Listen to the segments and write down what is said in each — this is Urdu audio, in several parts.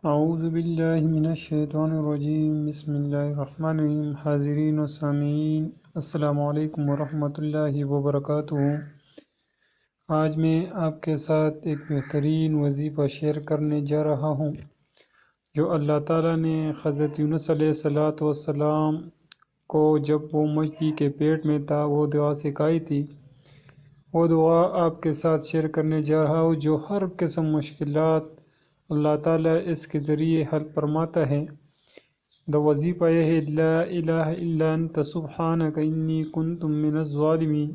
اعوذ باللہ من الشیطان الرجیم، بسم اللہ الرحمن الرحیم۔ حاضرین و سامعین، السلام علیکم ورحمۃ اللہ وبرکاتہ۔ آج میں آپ کے ساتھ ایک بہترین وظیفہ شیئر کرنے جا رہا ہوں جو اللہ تعالیٰ نے حضرت یونس علیہ السلام کو جب وہ مچھلی کے پیٹ میں تھا وہ دعا سکھائی تھی۔ وہ دعا آپ کے ساتھ شیئر کرنے جا رہا ہوں جو ہر قسم مشکلات اللہ تعالیٰ اس کے ذریعے حل فرماتا ہے۔ وظیفہ یہ ہے: لا الہ الا انت سبحانک انی کنت من الظالمین۔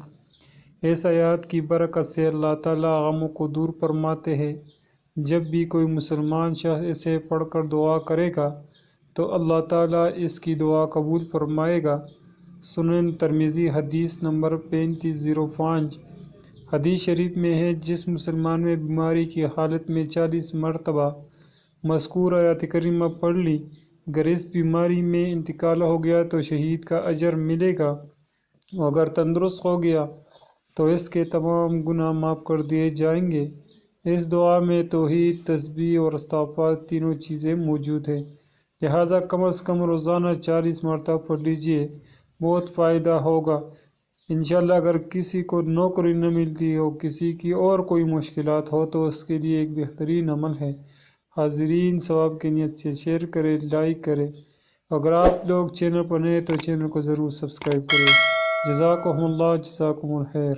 اس آیات کی برکت سے اللہ تعالیٰ غموں کو دور فرماتے ہیں۔ جب بھی کوئی مسلمان شخص اسے پڑھ کر دعا کرے گا تو اللہ تعالیٰ اس کی دعا قبول فرمائے گا۔ سنن ترمذی حدیث نمبر 3505۔ حدیث شریف میں ہے: جس مسلمان میں بیماری کی حالت میں 40 مرتبہ مذکور آیات کریمہ پڑھ لی، اگر اس بیماری میں انتقال ہو گیا تو شہید کا اجر ملے گا، اگر تندرست ہو گیا تو اس کے تمام گناہ معاف کر دیے جائیں گے۔ اس دعا میں توحید، تسبیح اور استغفار تینوں چیزیں موجود ہیں، لہٰذا کم از کم روزانہ 40 مرتبہ پڑھ لیجئے، بہت فائدہ ہوگا انشاءاللہ۔ اگر کسی کو نوکری نہ ملتی ہو، کسی کی اور کوئی مشکلات ہو تو اس کے لیے ایک بہترین عمل ہے۔ حاضرین، ثواب کی نیت سے شیئر کریں، لائک کریں۔ اگر آپ لوگ چینل پر نئے تو چینل کو ضرور سبسکرائب کریں۔ جزاکم اللہ، جزاکم الخیر۔